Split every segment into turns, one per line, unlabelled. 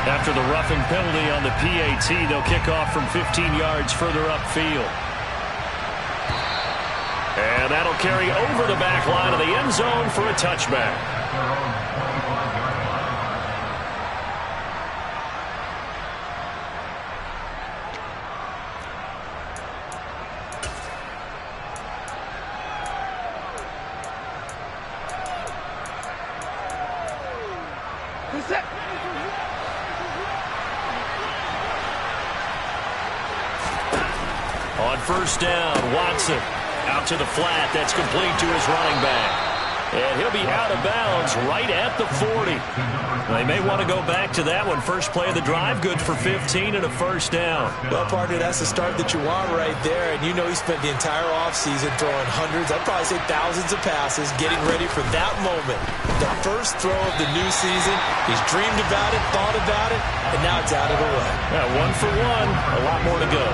After the roughing penalty on the PAT, they'll kick off from 15 yards further upfield. And that'll carry over the back line of the end zone for a touchback. On first down, Watson out to the flat. That's complete to his running back. And he'll be out of bounds right at the 40. They may want to go back to that one. First play of the drive, good for 15 and a first down.
Well, partner, that's the start that you want right there. And you know he spent the entire offseason throwing hundreds, I'd probably say thousands of passes, getting ready for that moment. The first throw of the new season. He's dreamed about it, thought about it, and now it's out of the way.
Yeah, 1 for 1, a lot more to go.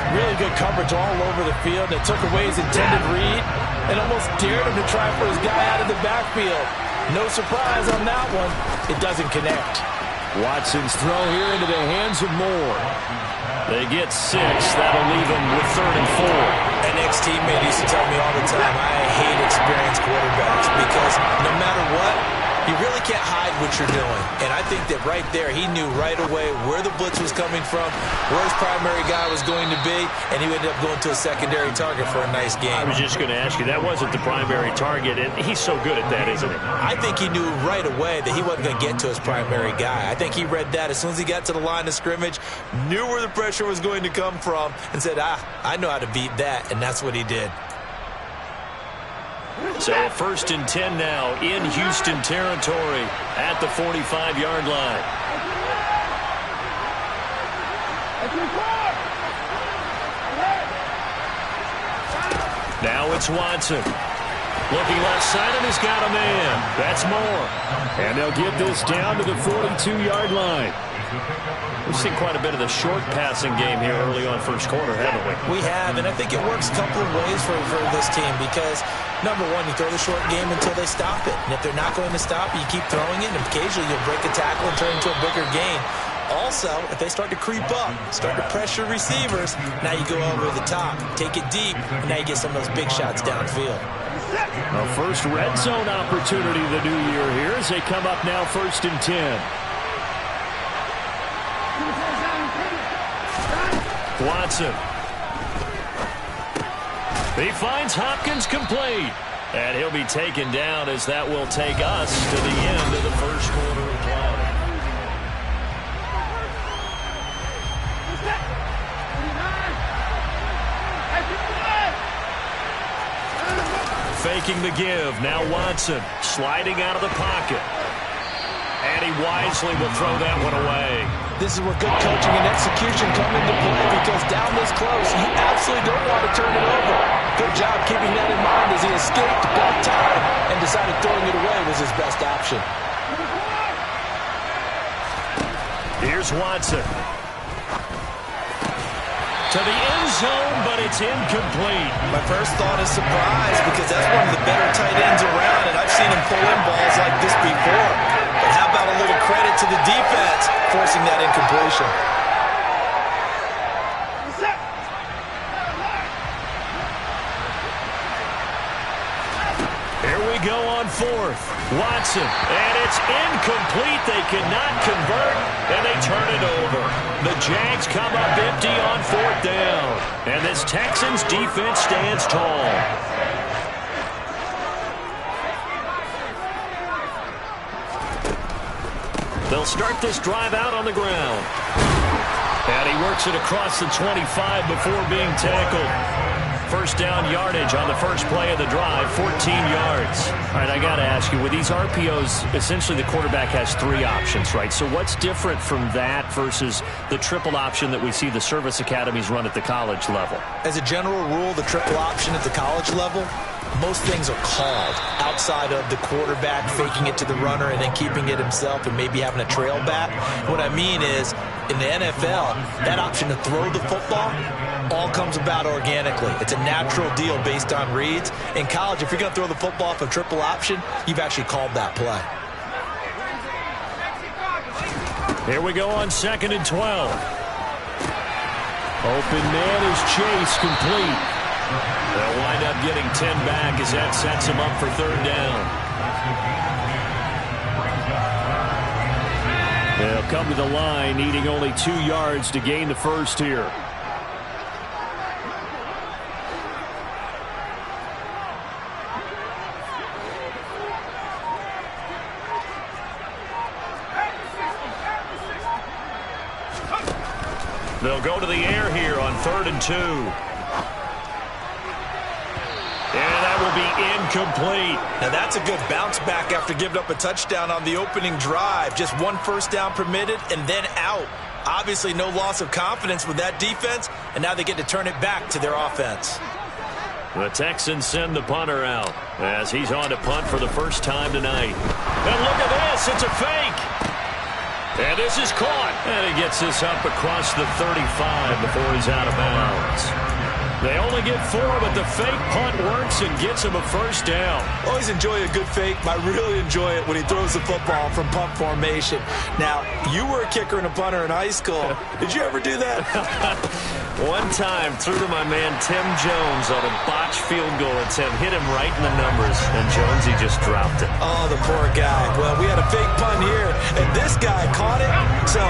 Really good coverage all over the field. It took away his intended read and almost dared him to try for his guy out of the backfield. No surprise on that one. It doesn't connect.
Watson's throw here into the hands of Moore. They get 6. That'll leave them with 3rd and 4.
An ex-teammate used to tell me all the time, I hate experienced quarterbacks because no matter what, you really can't hide what you're doing. And I think that right there, he knew right away where the blitz was coming from, where his primary guy was going to be, and he ended up going to a secondary target for a nice game.
I was just going to ask you, that wasn't the primary target, and he's so good at that, isn't he?
I think he knew right away that he wasn't going to get to his primary guy. I think he read that as soon as he got to the line of scrimmage, knew where the pressure was going to come from, and said, I know how to beat that, and that's what he did.
So a 1st and 10 now in Houston territory at the 45-yard line. Now it's Watson. Looking left side, and he's got a man. That's Moore. And they'll get this down to the 42-yard line. We've seen quite a bit of the short passing game here early on first quarter, haven't we?
We have, and I think it works a couple of ways for this team because, number one, you throw the short game until they stop it. And if they're not going to stop it, you keep throwing it, and occasionally you'll break a tackle and turn into a bigger gain. Also, if they start to creep up, start to pressure receivers, now you go over the top, take it deep, and now you get some of those big shots downfield.
A first red zone opportunity the new year here as they come up now 1st and 10. Watson. He finds Hopkins complete. And he'll be taken down as that will take us to the end of the first quarter of play. Faking the give. Now Watson sliding out of the pocket. And he wisely will throw that one away.
This is where good coaching and execution come into play because down this close, you absolutely don't want to turn it over. Good job keeping that in mind as he escaped, got time, and decided throwing it away was his best option.
Here's Watson. To the end zone, but it's incomplete.
My first thought is surprise because that's one of the better tight ends around, and I've seen him pull in balls like this before. But how about a little credit to the defense forcing that incompletion?
Here we go on 4th. Watson, and it's incomplete. They cannot convert, and they turn it over. The Jags come up empty on 4th down, and this Texans defense stands tall. They'll start this drive out on the ground. And he works it across the 25 before being tackled. First down yardage on the first play of the drive, 14 yards. All right, I got to ask you, with these RPOs, essentially the quarterback has 3 options, right? So what's different from that versus the triple option that we see the service academies run at the college level?
As a general rule, the triple option at the college level, most things are called outside of the quarterback faking it to the runner and then keeping it himself and maybe having a trail back. What I mean is, in the NFL, that option to throw the football all comes about organically. It's a natural deal based on reads. In college, if you're going to throw the football off a triple option, you've actually called that play.
Here we go on 2nd and 12. Open man is Chase, complete. They'll wind up getting 10 back as that sets him up for 3rd down. They'll come to the line, needing only 2 yards to gain the first here. They'll go to the air here on 3rd and 2. And that will be incomplete.
Now that's a good bounce back after giving up a touchdown on the opening drive. Just 1 first down permitted and then out. Obviously no loss of confidence with that defense, and now they get to turn it back to their offense.
The Texans send the punter out as he's on to punt for the first time tonight. And look at this, it's a fake. And this is caught. And he gets this up across the 35 before he's out of bounds. They only get 4, but the fake punt works and gets him a first down.
Always enjoy a good fake. I really enjoy it when he throws the football from punt formation. Now, you were a kicker and a punter in high school. Did you ever do that?
One time, threw to my man Tim Jones on a botched field goal attempt. Hit him right in the numbers, and Jonesy just dropped it.
Oh, the poor guy. Well, we had a fake punt here, and this guy caught it. So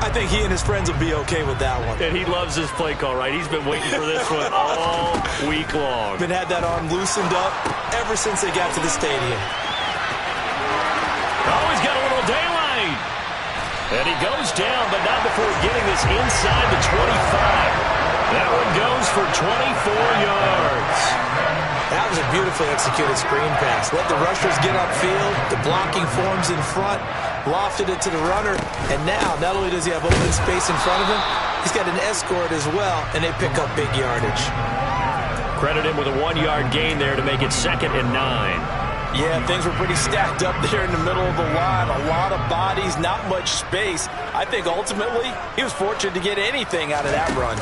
I think he and his friends will be okay with that one.
And he loves his play call, right? He's been waiting for this one all week long.
Been had that arm loosened up ever since they got to the stadium.
Oh, he's got a little daylight. And he goes down, but not before getting this inside the 25. That one goes for 24 yards.
That was a beautifully executed screen pass. Let the rushers get upfield. The blocking forms in front. Lofted it to the runner. And now, not only does he have open space in front of him, he's got an escort as well, and they pick up big yardage.
Credit him with a 1-yard gain there to make it 2nd and 9.
Yeah, things were pretty stacked up there in the middle of the line. A lot of bodies, not much space. I think ultimately he was fortunate to get anything out of that run.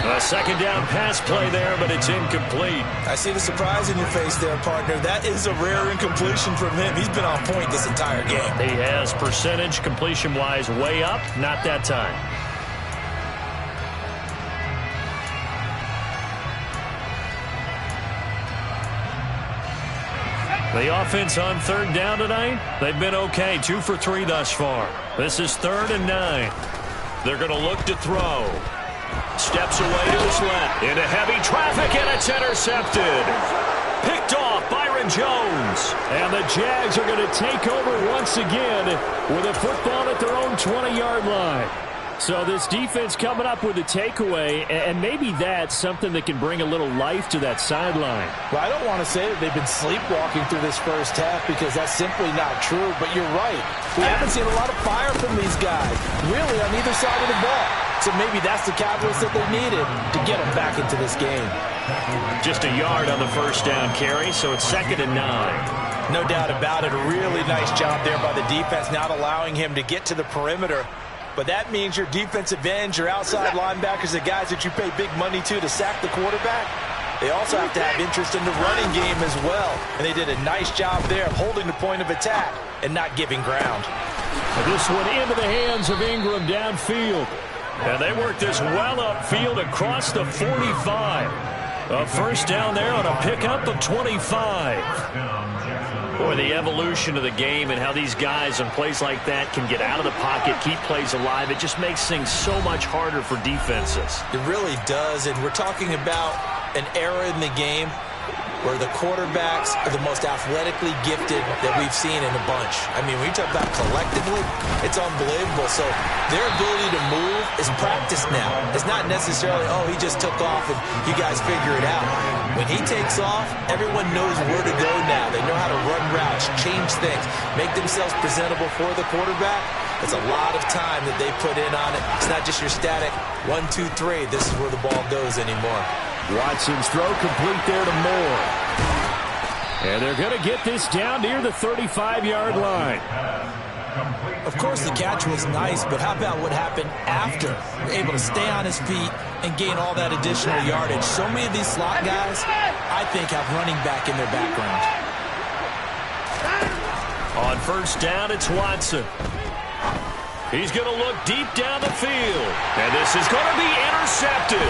A 2nd down pass play there, but it's incomplete.
I see the surprise in your face there, partner. That is a rare incompletion from him. He's been on point this entire game.
He has percentage completion-wise way up, not that time. The offense on 3rd down tonight, they've been okay. 2 for 3 thus far. This is 3rd and 9. They're going to look to throw. Steps away to his left. Into heavy traffic, and it's intercepted. Picked off Byron Jones. And the Jags are going to take over once again with a football at their own 20-yard line. So this defense coming up with a takeaway, and maybe that's something that can bring a little life to that sideline.
Well, I don't want to say that they've been sleepwalking through this first half because that's simply not true, but you're right. We haven't seen a lot of fire from these guys, really, on either side of the ball. So maybe that's the catalyst that they needed to get them back into this game.
Just a yard on the first down carry, so it's 2nd and 9.
No doubt about it. A really nice job there by the defense, not allowing him to get to the perimeter. But that means your defensive ends, your outside linebackers, the guys that you pay big money to sack the quarterback, they also have to have interest in the running game as well. And they did a nice job there of holding the point of attack and not giving ground.
This one into the hands of Ingram downfield. And they work this well upfield across the 45. A first down there on a pickup of 25. Boy, the evolution of the game and how these guys in plays like that can get out of the pocket, keep plays alive, it just makes things so much harder for defenses.
It really does, and we're talking about an era in the game where the quarterbacks are the most athletically gifted that we've seen in a bunch. I mean, when you talk about collectively, it's unbelievable. So their ability to move is practiced now. It's not necessarily, oh, he just took off and you guys figure it out. When he takes off, everyone knows where to go now. They know how to run routes, change things, make themselves presentable for the quarterback. It's a lot of time that they put in on it. It's not just your static 1, 2, 3. This is where the ball goes anymore.
Watson's throw complete there to Moore. And they're going to get this down near the 35-yard line.
Of course, the catch was nice, but how about what happened after? Able to stay on his feet and gain all that additional yardage. So many of these slot guys, I think, have running back in their background.
On first down, it's Watson. He's going to look deep down the field. And this is going to be intercepted.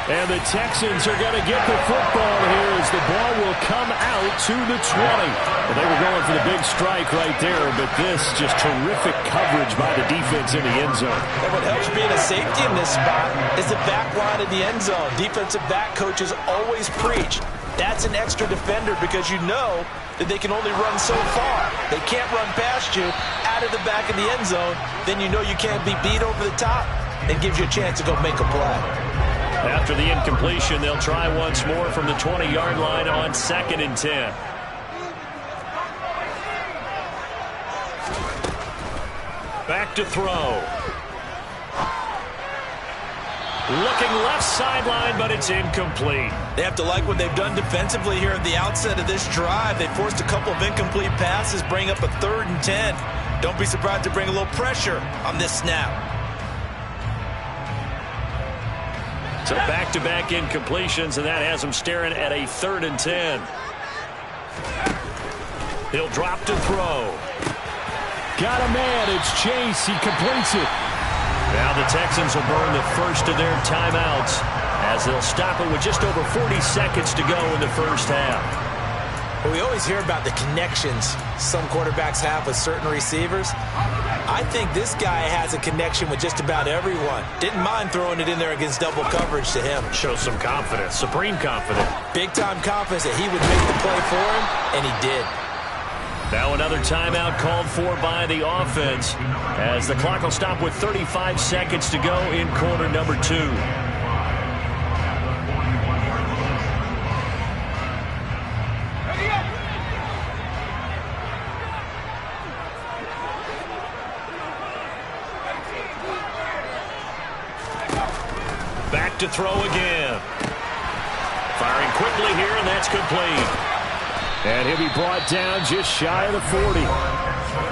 And the Texans are going to get the football here as the ball will come out to the 20. Well, they were going for the big strike right there, but this just terrific coverage by the defense in the end zone.
And what helps being a safety in this spot is the back line of the end zone. Defensive back coaches always preach. That's an extra defender because you know that they can only run so far. They can't run past you out of the back of the end zone. Then you know you can't be beat over the top. It gives you a chance to go make a play.
After the incompletion, they'll try once more from the 20-yard line on 2nd and 10. Back to throw. Looking left sideline, but it's incomplete.
They have to like what they've done defensively here at the outset of this drive. They forced a couple of incomplete passes, bring up a 3rd and 10. Don't be surprised to bring a little pressure on this snap.
So back-to-back incompletions, and that has him staring at a 3rd and 10. He'll drop to throw.
Got a man. It's Chase. He completes it.
Now the Texans will burn the first of their timeouts as they'll stop it with just over 40 seconds to go in the first half.
We always hear about the connections some quarterbacks have with certain receivers. I think this guy has a connection with just about everyone. Didn't mind throwing it in there against double coverage to him.
Shows some confidence, supreme confidence.
Big-time confidence that he would make the play for him, and he did.
Now another timeout called for by the offense as the clock will stop with 35 seconds to go in quarter number 2. Back to throw again. Firing quickly here, and that's complete.
And he'll be brought down just shy of the 40.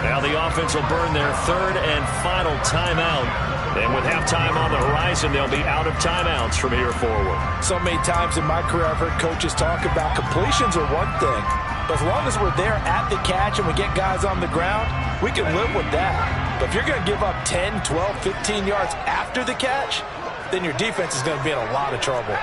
Now the offense will burn their 3rd and final timeout. And with halftime on the horizon, they'll be out of timeouts from here forward.
So many times in my career, I've heard coaches talk about completions are one thing. But as long as we're there at the catch and we get guys on the ground, we can live with that. But if you're going to give up 10, 12, 15 yards after the catch, then your defense is going to be in a lot of trouble.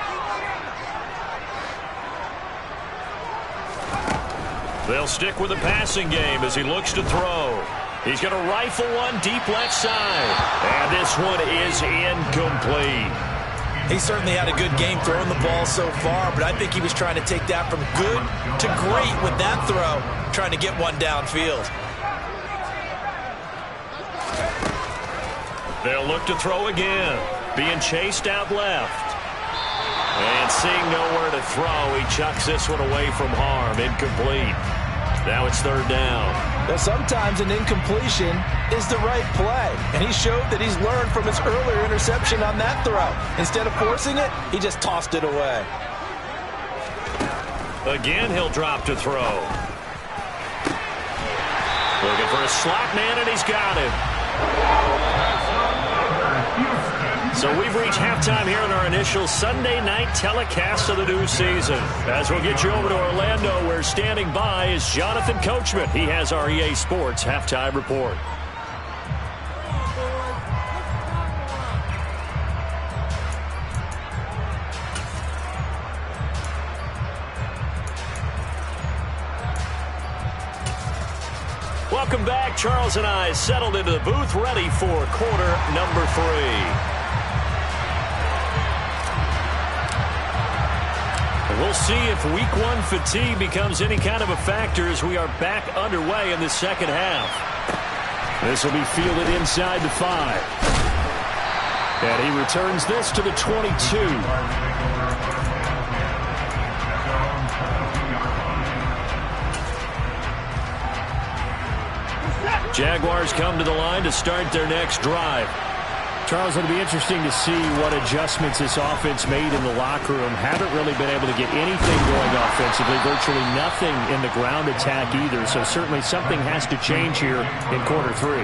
They'll stick with the passing game as he looks to throw. He's going to rifle one deep left side. And this one is incomplete.
He certainly had a good game throwing the ball so far, but I think he was trying to take that from good to great with that throw, trying to get one downfield.
They'll look to throw again. Being chased out left. And seeing nowhere to throw, he chucks this one away from harm. Incomplete. Now it's 3rd down.
Well, sometimes an incompletion is the right play. And he showed that he's learned from his earlier interception on that throw. Instead of forcing it, he just tossed it away.
Again, he'll drop to throw. Looking for a slot man, and he's got him. So we've reached halftime here in our initial Sunday night telecast of the new season. As we'll get you over to Orlando, where standing by is Jonathan Coachman. He has our EA Sports halftime report. Welcome back. Charles and I settled into the booth, ready for quarter number 3. We'll see if week 1 fatigue becomes any kind of a factor as we are back underway in the second half.
This will be fielded inside the 5. And he returns this to the 22.
Jaguars come to the line to start their next drive.
Charles, it'll be interesting to see what adjustments this offense made in the locker room. Haven't really been able to get anything going offensively, virtually nothing in the ground attack either. So certainly something has to change here in quarter 3.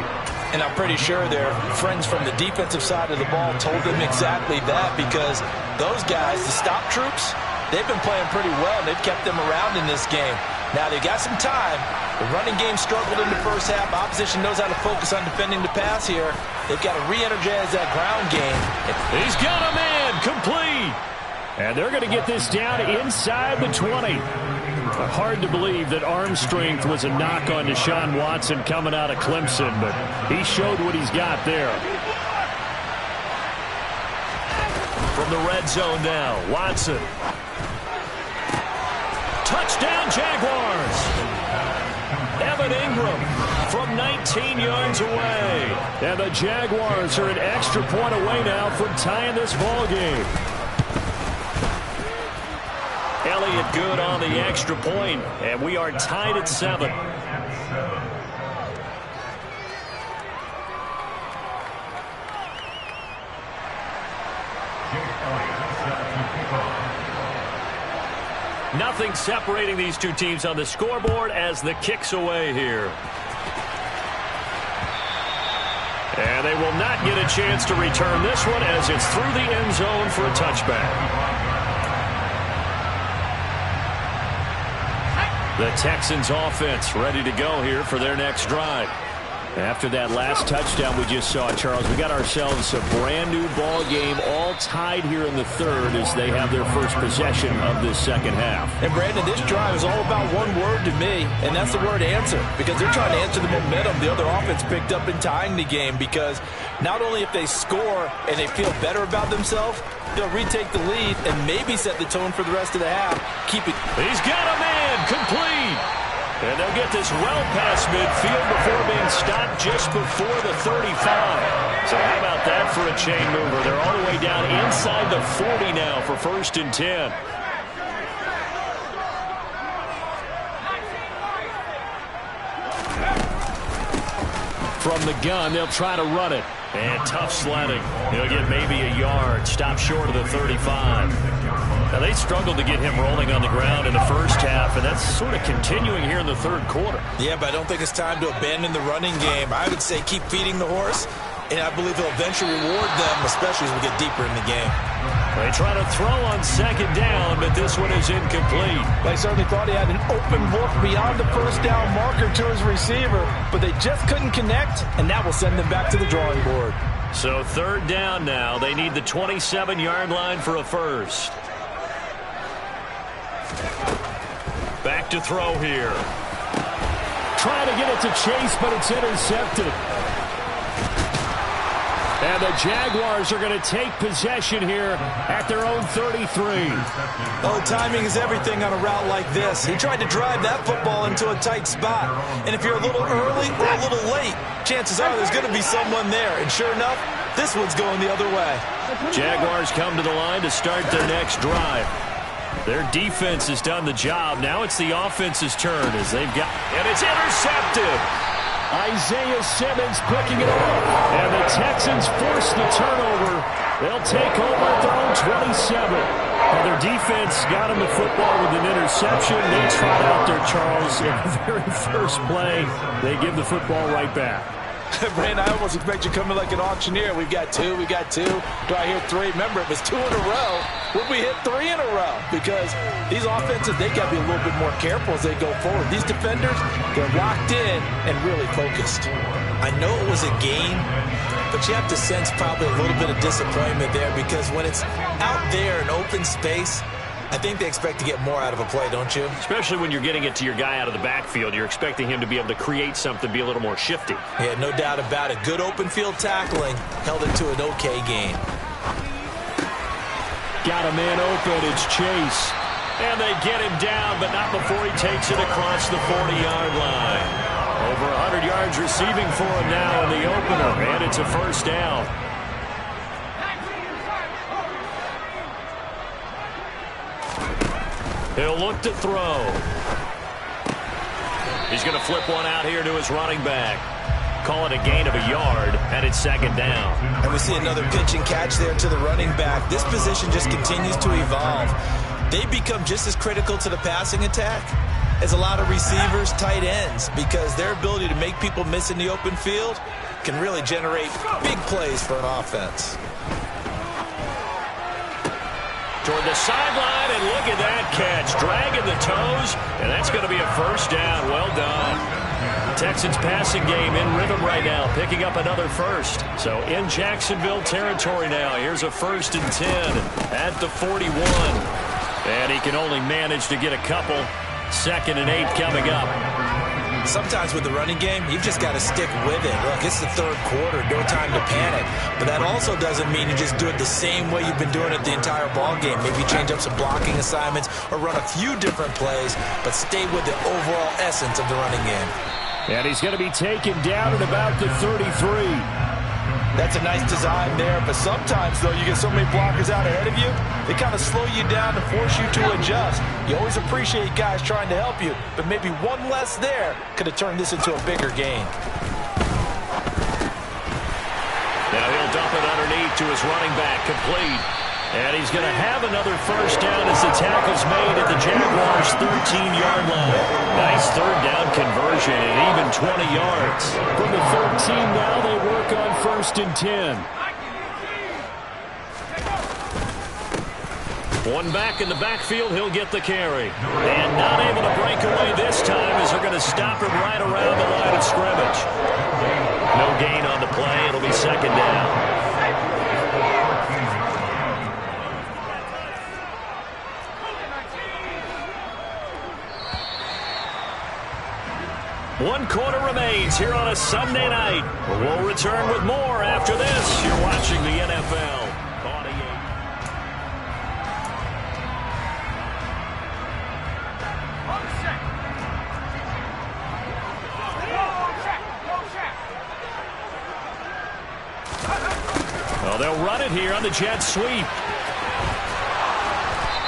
And I'm pretty sure their friends from the defensive side of the ball told them exactly that, because those guys, the stop troops, they've been playing pretty well. They've kept them around in this game. Now, they got some time. The running game struggled in the first half. Opposition knows how to focus on defending the pass here. They've got to re-energize that ground game.
He's got a man complete.
And they're going to get this down inside the 20. Hard to believe that arm strength was a knock on Deshaun Watson coming out of Clemson, but he showed what he's got there.
From the red zone now, Watson. Touchdown, Jaguars. Evan Ingram from 19 yards away.
And the Jaguars are an extra point away now from tying this ball game.
Elliott good on the extra point, and we are tied at 7. Nothing separating these two teams on the scoreboard as the kick's away here. And they will not get a chance to return this one as it's through the end zone for a touchback. The Texans offense ready to go here for their next drive. After that last touchdown we just saw, Charles, we got ourselves a brand new ball game, all tied here in the third as they have their first possession of this second half.
And Brandon, this drive is all about one word to me, and that's the word answer, because they're trying to answer the momentum the other offense picked up in tying the game, because not only if they score and they feel better about themselves, they'll retake the lead and maybe set the tone for the rest of the half. Keep it.
He's got a man complete. And they'll get this well past midfield before being stopped just before the 35. So how about that for a chain mover? They're all the way down inside the 40 now for 1st and 10. From the gun, they'll try to run it. And tough sledding. He'll get maybe a yard. Stop short of the 35. Now, they struggled to get him rolling on the ground in the first half, and that's sort of continuing here in the third quarter.
Yeah, but I don't think it's time to abandon the running game. I would say keep feeding the horse, and I believe he'll eventually reward them, especially as we get deeper in the game.
They try to throw on second down, but this one is incomplete.
They certainly thought he had an open look beyond the first down marker to his receiver, but they just couldn't connect, and that will send them back to the drawing board.
So 3rd down now. They need the 27-yard line for a first. Back to throw here.
Trying to get it to Chase, but it's intercepted. And the Jaguars are going to take possession here at their own 33.
Oh, timing is everything on a route like this. He tried to drive that football into a tight spot. And if you're a little early or a little late, chances are there's going to be someone there. And sure enough, this one's going the other way.
Jaguars come to the line to start their next drive. Their defense has done the job. Now it's the offense's turn as they've got... And it's intercepted!
Isaiah Simmons picking it off. And the Texans force the turnover. They'll take over at their own 27. Now their defense got him the football with an interception. They trot out there, Charles. In the very first play, they give the football right back.
Brandon, I almost expect you coming like an auctioneer. We've got two. Do I hear 3? Remember, it was 2 in a row. Would we hit 3 in a row? Because these offenses, they got to be a little bit more careful as they go forward. These defenders, they're locked in and really focused. I know it was a game, but you have to sense probably a little bit of disappointment there because when it's out there in open space, I think they expect to get more out of a play, don't you?
Especially when you're getting it to your guy out of the backfield. You're expecting him to be able to create something, be a little more shifty.
Yeah, no doubt about it. Good open field tackling held it to an okay game.
Got a man open. It's Chase.
And they get him down, but not before he takes it across the 40-yard line. Over 100 yards receiving for him now in the opener, and it's a first down. He'll look to throw. He's going to flip one out here to his running back. Call it a gain of a yard, and it's 2nd down.
And we see another pitch and catch there to the running back. This position just continues to evolve. They become just as critical to the passing attack as a lot of receivers, tight ends, because their ability to make people miss in the open field can really generate big plays for an offense.
toward the sideline, and look at that catch. Dragging the toes, and that's going to be a first down. Well done. Texans passing game in rhythm right now, picking up another first. So in Jacksonville territory now. Here's a 1st and 10 at the 41. And he can only manage to get a couple. 2nd and 8 coming up.
Sometimes with the running game, you've just got to stick with it. Look, it's the 3rd quarter, no time to panic. But that also doesn't mean you just do it the same way you've been doing it the entire ball game. Maybe change up some blocking assignments or run a few different plays, but stay with the overall essence of the running game.
And he's going to be taken down at about the 33.
That's a nice design there, but sometimes, though, you get so many blockers out ahead of you, they kind of slow you down to force you to adjust. You always appreciate guys trying to help you, but maybe one less there could have turned this into a bigger gain.
Now he'll dump it underneath to his running back, complete. And he's going to have another first down as the tackle's made at the Jaguars' 13-yard line. Nice 3rd down conversion and even 20 yards.
From the 13 now, they work on 1st and 10.
One back in the backfield, he'll get the carry. And not able to break away this time as they're going to stop him right around the line of scrimmage. No gain on the play. It'll be 2nd down. One quarter remains here on a Sunday night. We'll return with more after this. You're watching the NFL on EA. Well, they'll run it here on the jet sweep.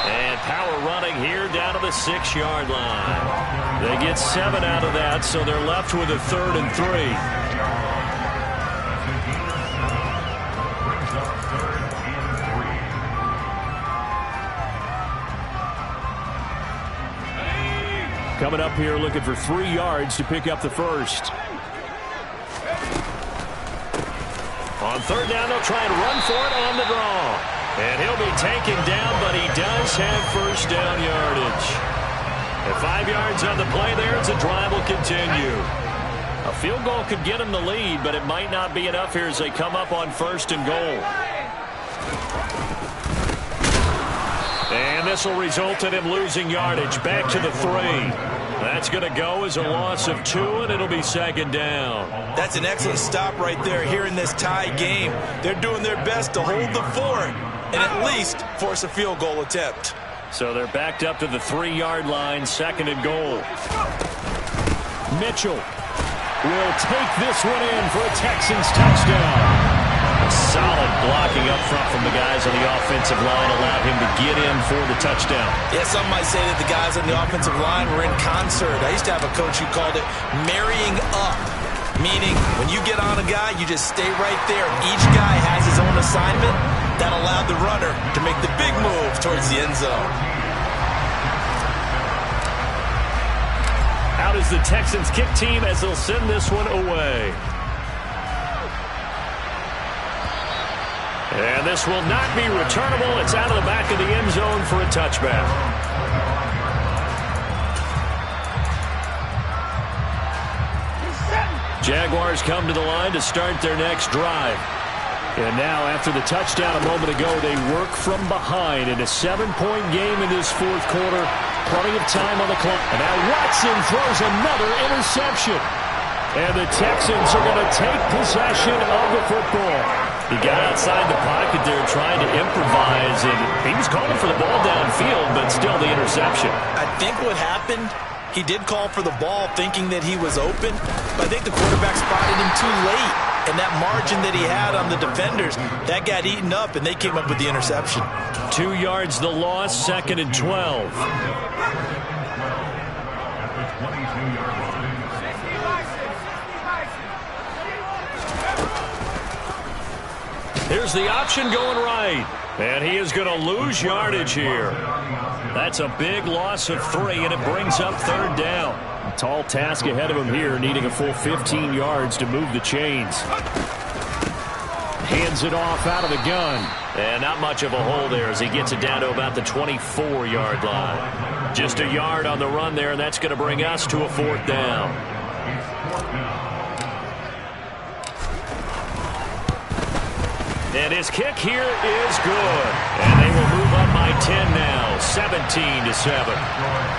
And power running here down to the 6-yard line. They get 7 out of that, so they're left with a 3rd and 3.
Coming up here looking for 3 yards to pick up the first.
On 3rd down, they'll try and run for it on the draw. And he'll be taken down, but he does have first down yardage. And 5 yards on the play there as the drive will continue. A field goal could get him the lead, but it might not be enough here as they come up on 1st and goal. And this will result in him losing yardage back to the 3. That's going to go as a loss of 2, and it'll be 2nd down.
That's an excellent stop right there here in this tie game. They're doing their best to hold the fort and at least force a field goal attempt.
So they're backed up to the 3-yard line, 2nd and goal.
Mitchell will take this one in for a Texans touchdown.
Solid blocking up front from the guys on the offensive line allowed him to get in for the touchdown.
Yeah, some might say that the guys on the offensive line were in concert. I used to have a coach who called it marrying up, meaning when you get on a guy, you just stay right there. Each guy has his own assignment. That allowed the runner to make the big move towards the end zone.
Out is the Texans kick team as they'll send this one away. And this will not be returnable. It's out of the back of the end zone for a touchback. Jaguars come to the line to start their next drive.
And now, after the touchdown a moment ago, they work from behind in a 7-point game in this 4th quarter. Plenty of time on the clock. And now Watson throws another interception. And the Texans are going to take possession of the football.
He got outside the pocket there trying to improvise, and he was calling for the ball downfield, but still the interception.
I think what happened, he did call for the ball thinking that he was open, but I think the quarterback spotted him too late. And that margin that he had on the defenders, that got eaten up, and they came up with the interception.
2 yards the loss, 2nd and 12. Here's the option going right. And he is going to lose yardage here. That's a big loss of 3, and it brings up 3rd down.
A tall task ahead of him here, needing a full 15 yards to move the chains. Hands it off out of the gun.
And not much of a hole there as he gets it down to about the 24-yard line. Just a yard on the run there, and that's going to bring us to a 4th down. And his kick here is good. And they will move up by 10 now, 17-7.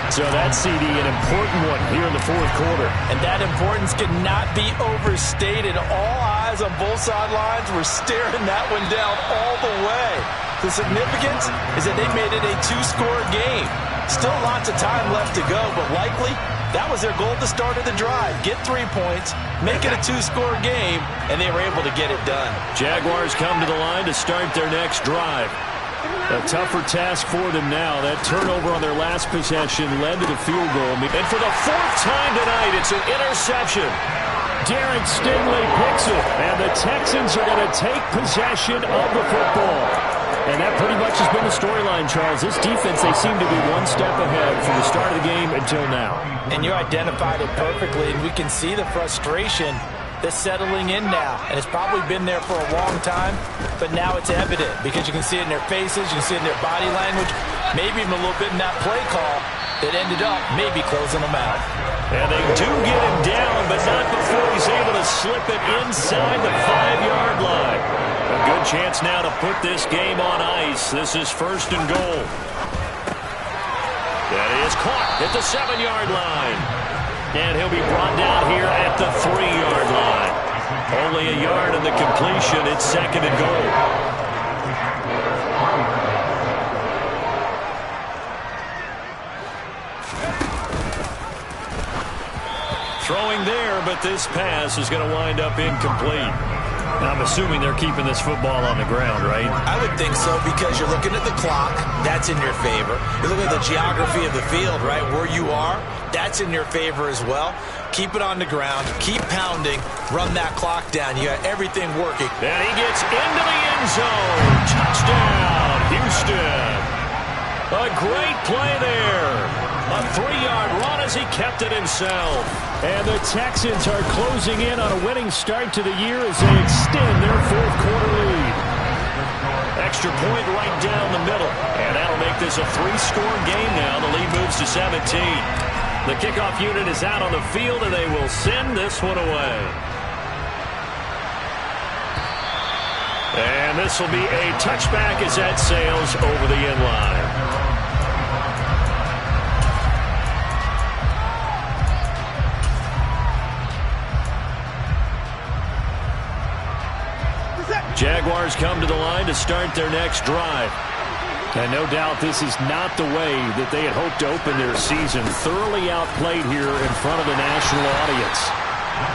So that CD, an important one here in the 4th quarter.
And that importance cannot be overstated. All eyes on both sidelines were staring that one down all the way. The significance is that they made it a 2-score game. Still lots of time left to go, but likely that was their goal at the start of the drive. Get 3 points, make it a 2-score game, and they were able to get it done.
Jaguars come to the line to start their next drive.
A tougher task for them now. That turnover on their last possession led to the field goal.
And for the 4th time tonight, it's an interception.
Derek Stingley picks it, and the Texans are going to take possession of the football. And that pretty much has been the storyline, Charles. This defense, they seem to be one step ahead from the start of the game until now.
And you identified it perfectly, and we can see the frustration that's settling in now. And it's probably been there for a long time, but now it's evident because you can see it in their faces, you can see it in their body language, maybe even a little bit in that play call that ended up maybe closing them out.
And they do get him down, but not before he's able to slip it inside the 5-yard line. A good chance now to put this game on ice. This is 1st and goal. That is caught at the 7-yard line. And he'll be brought down here at the 3-yard line. Only a yard in the completion. It's 2nd and goal. Throwing there, but this pass is going to wind up incomplete. I'm assuming they're keeping this football on the ground, right?
I would think so because you're looking at the clock. That's in your favor. You're looking at the geography of the field, right? Where you are, that's in your favor as well. Keep it on the ground. Keep pounding. Run that clock down. You got everything working.
And he gets into the end zone. Touchdown, Houston. A great play there. A 3-yard run as he kept it himself.
And the Texans are closing in on a winning start to the year as they extend their 4th quarter lead.
Extra point right down the middle. And that'll make this a 3-score game now. The lead moves to 17. The kickoff unit is out on the field, and they will send this one away. And this will be a touchback as that sails over the end line. Jaguars come to the line to start their next drive.
And no doubt this is not the way that they had hoped to open their season. Thoroughly outplayed here in front of the national audience.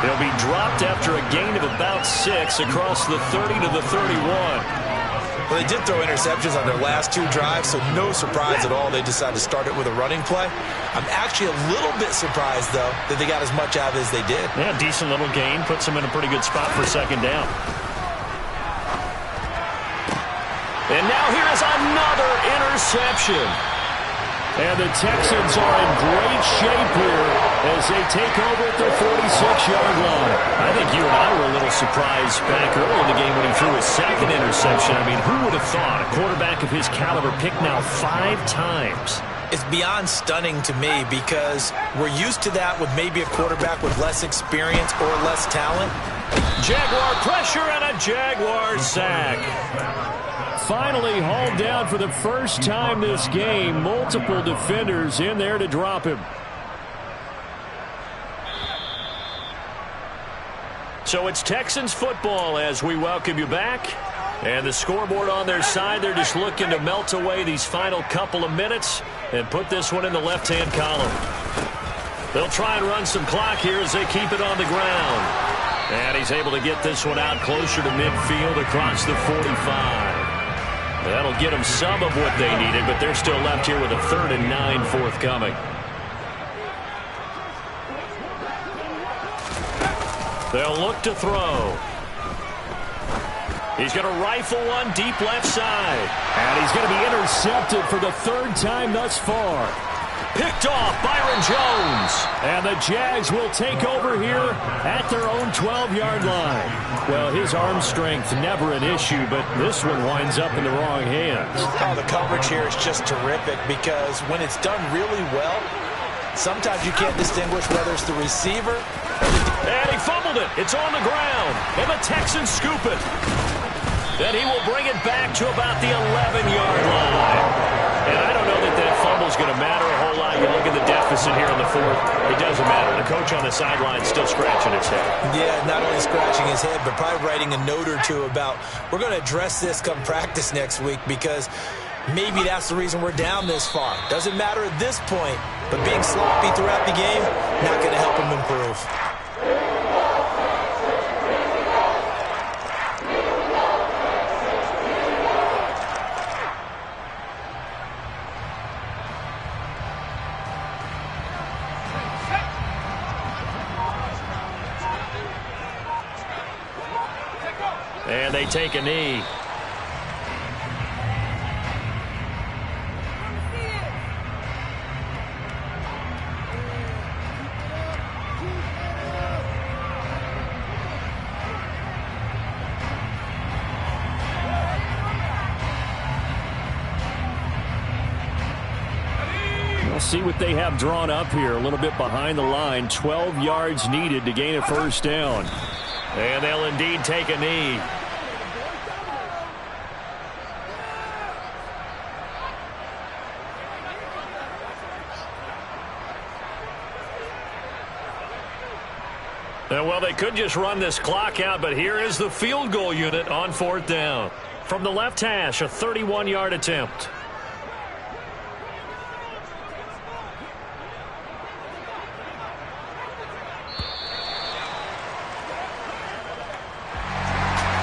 They'll be dropped after a gain of about 6 across the 30 to the 31.
Well, they did throw interceptions on their last 2 drives, so no surprise at all they decided to start it with a running play. I'm actually a little bit surprised, though, that they got as much out of it as they did.
Yeah, decent little gain. Puts them in a pretty good spot for 2nd down. And now here is another interception.
And the Texans are in great shape here as they take over at their 46-yard line.
I think you and I were a little surprised back early in the game when he threw his 2nd interception. I mean, who would have thought a quarterback of his caliber picked now 5 times?
It's beyond stunning to me because we're used to that with maybe a quarterback with less experience or less talent.
Jaguar pressure and a Jaguar sack.
Finally hauled down for the first time this game. Multiple defenders in there to drop him.
So it's Texans football as we welcome you back. And the scoreboard on their side, they're just looking to melt away these final couple of minutes and put this one in the left-hand column. They'll try and run some clock here as they keep it on the ground. And he's able to get this one out closer to midfield across the 45. That'll get them some of what they needed, but they're still left here with a 3rd and 9 forthcoming. They'll look to throw. He's going to rifle one deep left side.
And he's going to be intercepted for the 3rd time thus far.
Picked off Byron Jones.
And the Jags will take over here at their own 12-yard line. Well, his arm strength never an issue, but this one winds up in the wrong hands.
Oh, the coverage here is just terrific because when it's done really well, sometimes you can't distinguish whether it's the receiver.
And he fumbled it. It's on the ground. And the Texans scoop it. Then he will bring it back to about the 11-yard line. And I don't know that that fumble's going to matter a whole lot. You look at the deficit here in the fourth. It doesn't matter. The coach on the sideline still scratching his head.
Yeah, not only scratching his head, but probably writing a note or two about, we're going to address this come practice next week because maybe that's the reason we're down this far. Doesn't matter at this point, but being sloppy throughout the game, not going to help him improve.
And they take a knee.
We'll see what they have drawn up here. A little bit behind the line. 12 yards needed to gain a first down.
And they'll indeed take a knee. Well, they could just run this clock out, but here is the field goal unit on fourth down. From the left hash, a 31-yard attempt.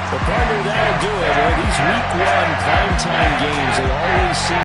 Well, partner, that'll do it. Well, these week one primetime games, they always seem